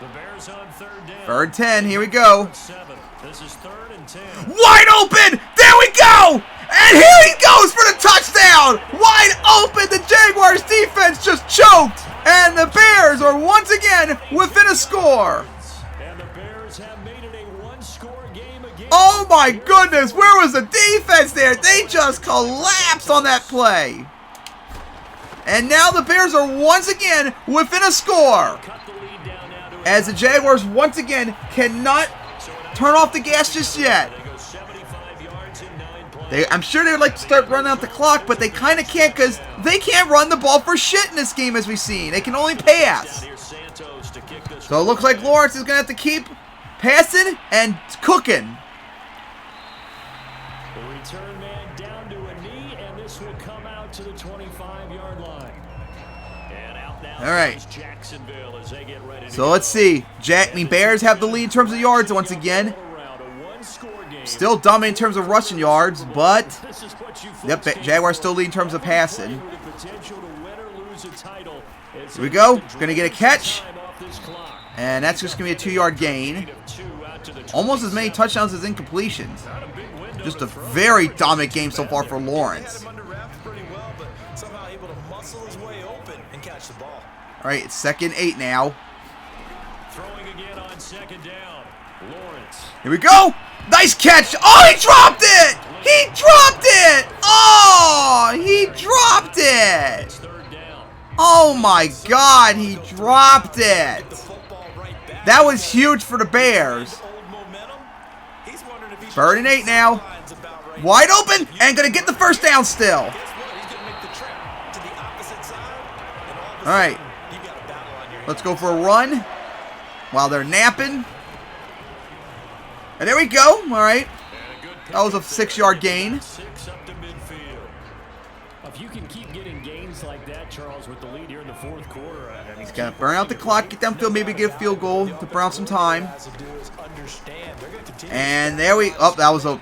The Bears on 3rd down. 3rd and 10. Here we go. 7. This is 3rd and 10. Wide open. There we go. And here he goes for the touchdown. Wide open. The Jaguars defense just choked. And the Bears are once again within a score. And the Bears have made it a one-score game again. Oh my goodness. Where was the defense there? They just collapsed on that play. And now the Bears are once again within a score. Cut the lead down now to As the Jaguars once again cannot turn off the gas just yet. They go 75 yards in 9 plays. I'm sure they would like to start running out the clock, but they kind of can't because they can't run the ball for shit in this game as we've seen. They can only pass. Here's Santos to kick this So it looks like Lawrence is going to have to keep passing and cooking. The return man down to a knee, and this will come out to the 25-yard line. And out now All right. goes Jacksonville as they get ready to So go. let's see. Bears have the lead in terms of yards once again. Around a one-score game. Still dominant in terms of rushing yards, but This is what you yep, folks Jaguars still lead in terms of passing. with the potential to win or lose a title. It's Here we go. enough to Gonna get a drain catch. time off this clock. And that's just going to be a 2-yard gain. Lead of 2 out to the Almost as many 27. touchdowns as incompletions. Not a big window Just to a throw. very dominant game so far for He had Lawrence. him under wraps pretty well, but somehow able to muscle his way open and catch the ball. All right, it's 2nd and 8 now. Throwing again on 2nd down. Lawrence. Here we go. Nice catch. Oh, he dropped it. He dropped it. Oh, he dropped it. It's 3rd down. Oh, my God. He dropped it. The football right back. That was huge for the Bears. Old momentum. He's wondering if he 3rd and 8 now. sidelines about right Wide open and going to get the first down still. Guess what? He's going to make the trip to the opposite side. And all of a All right. sudden, you've got a battle on your Let's go for a run while they're napping. And there we go. All right. And a good That was a pickup there. 6-yard gain. 6 up to midfield. If you can keep getting gains like that, Charles, with the lead here in the 4th quarter, I mean, He's going to burn out the clock, get downfield, maybe get a field goal to burn out some time. has to do is understand. They're going to continue. And there we oh, that was a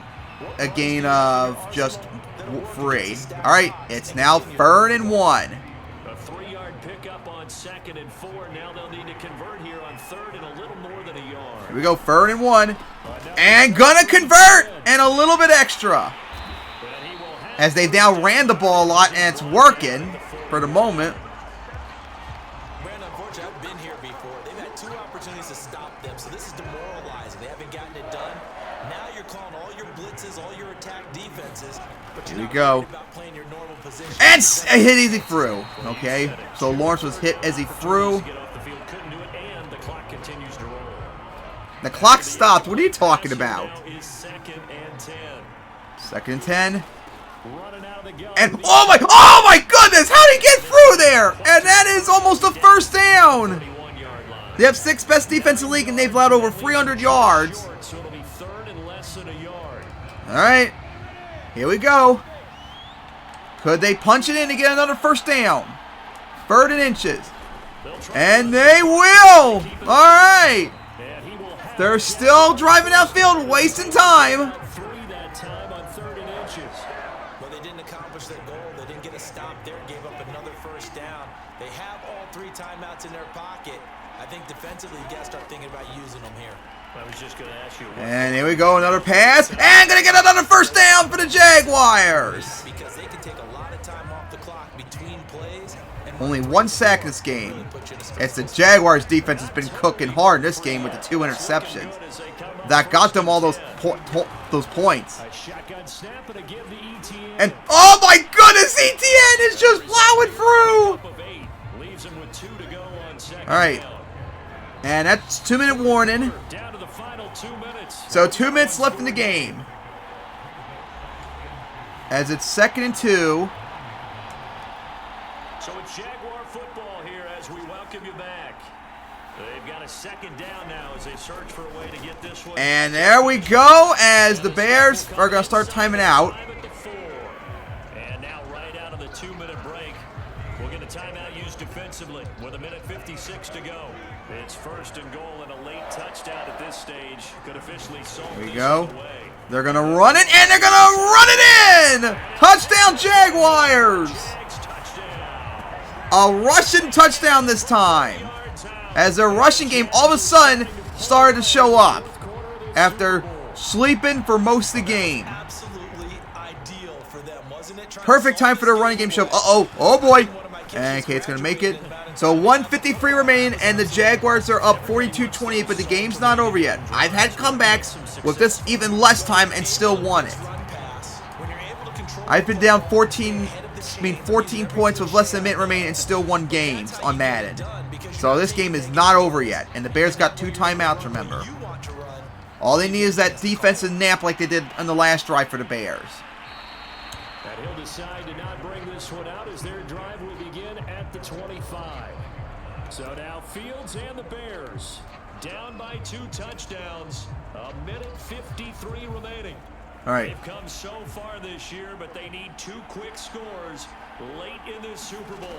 gain of just 3. All right, it's now 3rd and 1. a 3-yard pickup on 2nd and 4. Now they'll need to convert here on 3rd and a little more than a yard. Here we go, 3rd and 1. And gonna convert and a little bit extra. And he will have As they've now ran the ball a lot and it's working for the moment. Brandon, unfortunately, I've been here before. They've had 2 opportunities to stop them, so this is demoralizing. They haven't gotten it done. Now you're calling all your blitzes, all your attack defenses, but you're Here we not go. worried about playing your normal position. And hit as he threw. Okay, so Lawrence was hit as he threw. get off the field, couldn't do it, and the clock continues to roll. The clock stopped. What are you talking about? Now is 2nd and 10. 2nd and 10. Running out of the gun. And oh my goodness, how did he get through there? And that is almost a first down. 31-yard line. They have 6th best defense in the league and they've allowed over 300 yards. Short, so it'll be 3rd and less than a yard. All right, here we go. Could they punch it in to get another first down? 3rd and inches. They'll try And they will. All right. and he will have They're still driving outfield, wasting time. 3 that time on 3rd and inches. Well, they didn't accomplish their goal. They didn't get a stop there, gave up another first down. They have all 3 timeouts in their pocket. I think defensively, you got to start thinking about using them here. I was just going to ask you. And here we go, another pass. And gonna get another first down for the Jaguars. Because they can take a lot of time off the clock between plays. And Only 1 sack this game. It's the Jaguars defense has been cooking hard in this game with the 2 interceptions. That got them all those points. A shotgun snap and a give to ETN. And oh my goodness, ETN is just plowing through. Of 8. Leaves him with 2 to go on 2nd All right. down. And that's 2-minute warning. Down to the final 2 minutes. So 2 minutes left in the game. As it's 2nd and 2. So it's Jaguar football here as we welcome you back. They've got a second down now as they search for a way to get this one. And there we go, as the Bears are going to start timing out. And now right out of the 2-minute break, we'll get a timeout used defensively with 1:56 to go. It's 1st and goal and a late touchdown at this stage. Could officially solve There we this go. away. They're going to run it, and they're going to run it in! Touchdown, Jaguars! A rushing touchdown this time. As their rushing game all of a sudden started to show up after sleeping for most of the game. Perfect time for the running game show. Oh boy. And okay, it's going to make it. So 1:53 remaining, and the Jaguars are up 42-28, but the game's not over yet. I've had comebacks with this even less time and still won it. I've been down 14 points with less than a minute remaining and still won games on Madden. So this game is not over yet, and the Bears got 2 timeouts, remember. All they need is that defensive nap like they did on the last drive for the Bears. And he'll decide to not bring this one out as their drive will begin at the 25. So now Fields and the Bears down by 2 touchdowns. 1:53 remaining. All right. They've come so far this year, but they need 2 quick scores late in this Super Bowl.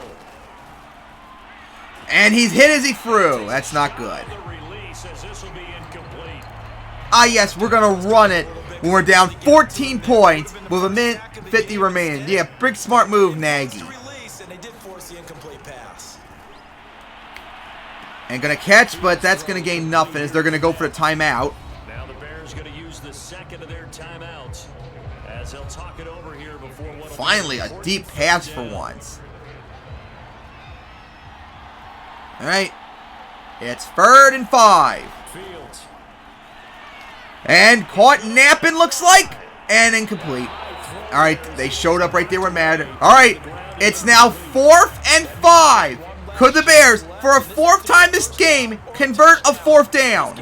And he's hit as he threw. That's not good. The release as this will be incomplete. Ah, yes, we're going to run it when we're down 14 points with 1:50 remaining. Yeah, big smart move, Nagy. And going to catch, but that's going to gain nothing as they're going to go for the timeout. Now the Bears going to use the second of their timeouts as they'll talk it over here before one. Finally, a deep pass for once. All right, it's 3rd and 5. Fields. And caught napping, looks like, and incomplete. All right, they showed up right there with Madden. All right, it's now 4th and 5. Could the Bears, for a 4th time this game, convert a 4th down?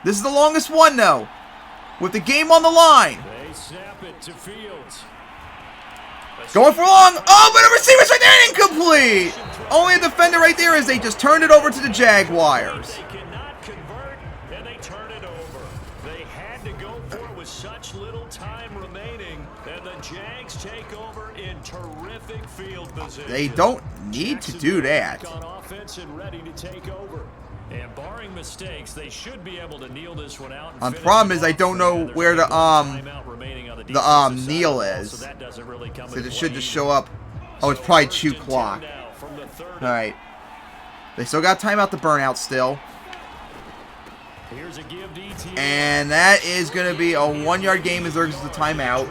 This is the longest one, though, with the game on the line. They snap it to Fields. Going for long. Oh, but a receiver's right there, incomplete. Only a defender right there as they just turned it over to the Jaguars. They cannot convert, and they turn it over. They had to go for it with such little time remaining, and the Jags take over in terrific field position. They don't need to do that. On offense and ready to take over. And barring mistakes, they should be able to kneel this one out. The problem is I don't know where the kneel is. So that doesn't really come So it should just show up. Oh, it's probably chew clock. All right. They still got timeout to burn out still. Here's a give to ETA. And that is going to be a 1-yard game as there's the timeout.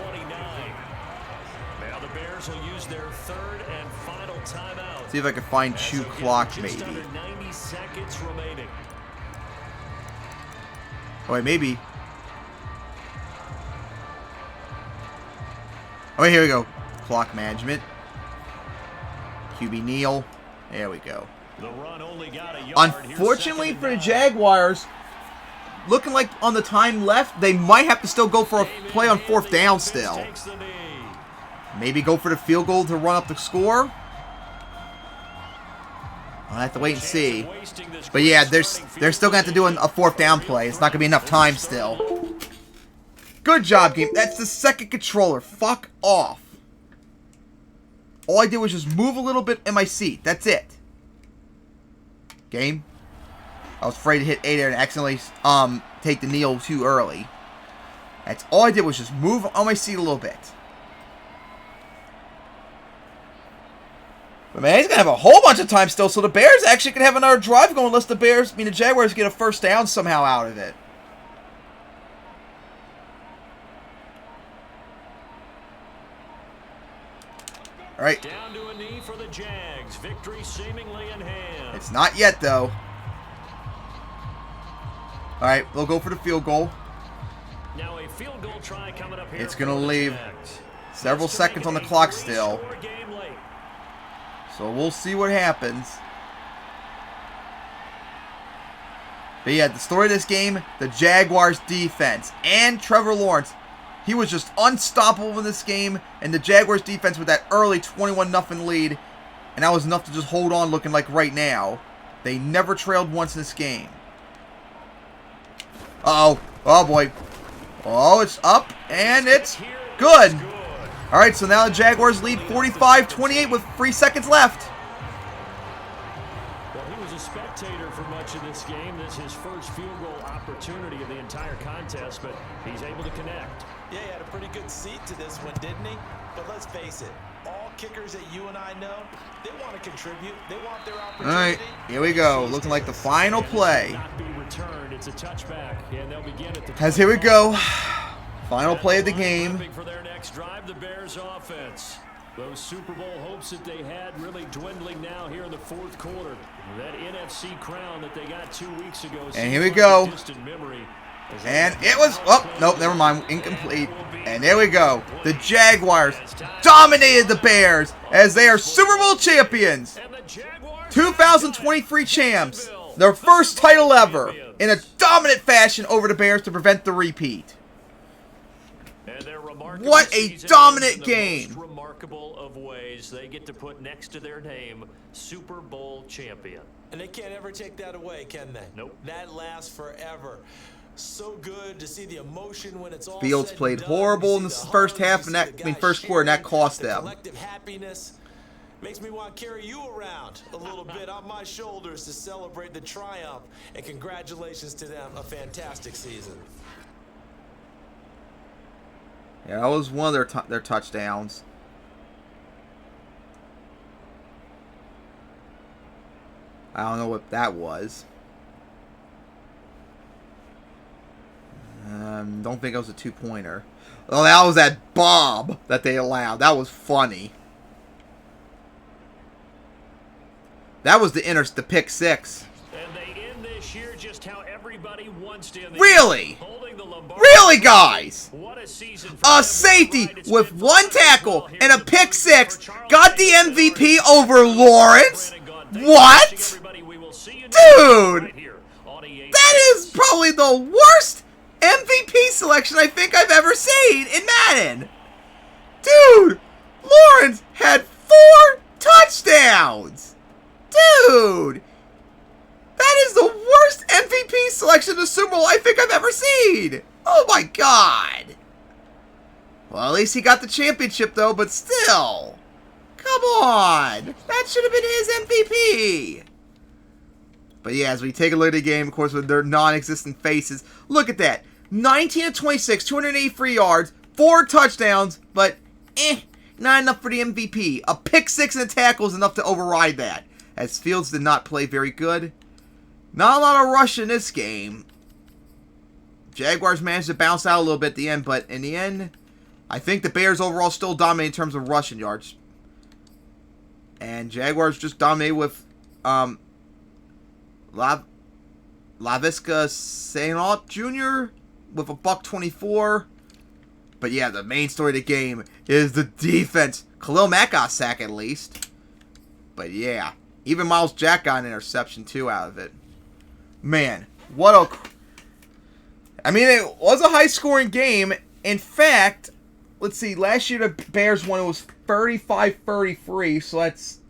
Now the Bears will use their 3rd and final timeout. See if I can find chew clock maybe. Just under 90 seconds remaining. Oh, wait, maybe. Oh, wait, here we go. Clock management. QB kneel. There we go. The run only got a yard. Unfortunately for the Jaguars, looking like on the time left, they might have to still go for a play on 4th down still. Maybe go for the field goal to run up the score. I'll have to wait and see. But yeah, they're still going to have to do a 4th down play. It's not going to be enough time still. Good job, game. That's the 2nd controller. Fuck off. All I did was just move a little bit in my seat. That's it. Game. I was afraid to hit A there and accidentally take the kneel too early. That's all I did was just move on my seat a little bit. But man, he's going to have a whole bunch of time still, so the Bears actually can have another drive going unless the Jaguars get a 1st down somehow out of it. All right. Down to a knee for the Jags. Victory seemingly in hand. It's not yet, though. All right, we'll go for the field goal. Now a field goal try coming up here. It's going to leave several seconds on the clock still. So we'll see what happens. But yeah, the story of this game, the Jaguars defense and Trevor Lawrence. He was just unstoppable in this game, and the Jaguars defense with that early 21-0 lead, and that was enough to just hold on looking like right now. They never trailed once in this game. Uh-oh. Oh, boy. Oh, it's up, and it's good. All right, so now the Jaguars lead 45-28 with 3 seconds left. Well, he was a spectator for much of this game. This is his first field goal opportunity of the entire contest, but he's able to connect. Yeah, he had a pretty good seat to this one, didn't he? But let's face it, all kickers that you and I know, they want to contribute. They want their opportunity. All right, here we go. Looking like the final play. Not be returned. It's a touchback, and they'll begin at the As here we go. Final play of the game. For their next drive, the Bears offense. Those Super Bowl hopes that they had really dwindling now here in the fourth quarter. That NFC crown that they got 2 weeks ago. And here we go. Memory. And it was, oh, nope, never mind, incomplete. And there we go. The Jaguars dominated the Bears as they are Super Bowl champions. 2023 champs. Their first title ever in a dominant fashion over the Bears to prevent the repeat. What a dominant game. Remarkable of ways they get to put next to their name Super Bowl champion. And they can't ever take that away, can they? Nope. That lasts forever. So good to see the emotion when it's all Fields said played and done. horrible in the first half, and first quarter, and that cost them. Collective happiness makes me want to carry you around a little bit on my shoulders to celebrate the triumph. And congratulations to them, a fantastic season. Yeah, that was one of their touchdowns. I don't know what that was. Don't think it was a two-pointer. Oh, that was that bob that they allowed. That was funny. That was the pick six. And they end this year just how everybody wants to. Really? Really, guys? What a season. A safety with one tackle and a pick six got the MVP over Lawrence? What? Dude! That is probably the worst MVP selection I think I've ever seen in Madden. Dude, Lawrence had 4 touchdowns. Dude, that is the worst MVP selection in the Super Bowl I think I've ever seen. Oh my God. Well, at least he got the championship though, but still. Come on. That should have been his MVP. But yeah, as we take a look at the game, of course, with their non-existent faces, look at that. 19 of 26, 283 yards, 4 touchdowns, but not enough for the MVP. A pick six and a tackle is enough to override that, as Fields did not play very good. Not a lot of rush in this game. Jaguars managed to bounce out a little bit at the end, but in the end, I think the Bears overall still dominate in terms of rushing yards. And Jaguars just dominated with Laviska Sainot Jr. with a $124. But yeah, the main story of the game is the defense. Khalil Mack got a sack at least. But yeah, even Miles Jack got an interception too out of it. Man, what a... I mean, it was a high-scoring game. In fact, let's see, last year the Bears won, it was 35-33, so that's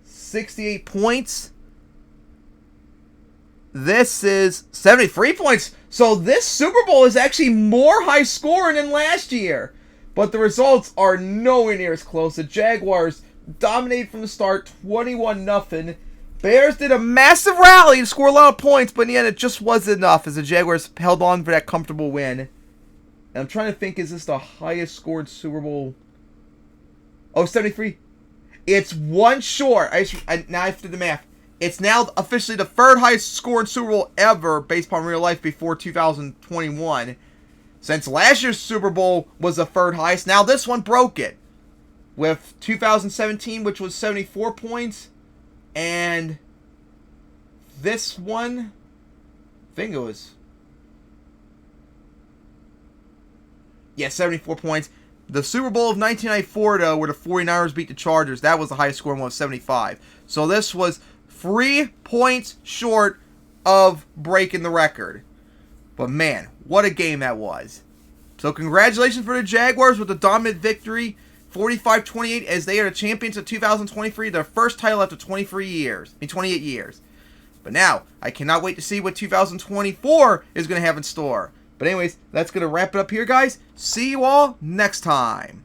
68 points. This is 73 points. So this Super Bowl is actually more high-scoring than last year. But the results are nowhere near as close. The Jaguars dominated from the start, 21-0. Bears did a massive rally to score a lot of points, but in the end it just wasn't enough as the Jaguars held on for that comfortable win. And I'm trying to think, is this the highest scored Super Bowl? Oh, 73. It's one short. Now I have to do the math. It's now officially the 3rd highest scored Super Bowl ever based upon real life before 2021. Since last year's Super Bowl was the 3rd highest, now this one broke it. With 2017, which was 74 points. And this one, I think it was, yeah, 74 points. The Super Bowl of 1994, though, where the 49ers beat the Chargers, that was the highest scoring one, with 75. So this was 3 points short of breaking the record. But man, what a game that was. So congratulations for the Jaguars with the dominant victory, 45-28, as they are the champions of 2023, their first title after 28 years. But now, I cannot wait to see what 2024 is going to have in store. But anyways, that's going to wrap it up here, guys. See you all next time.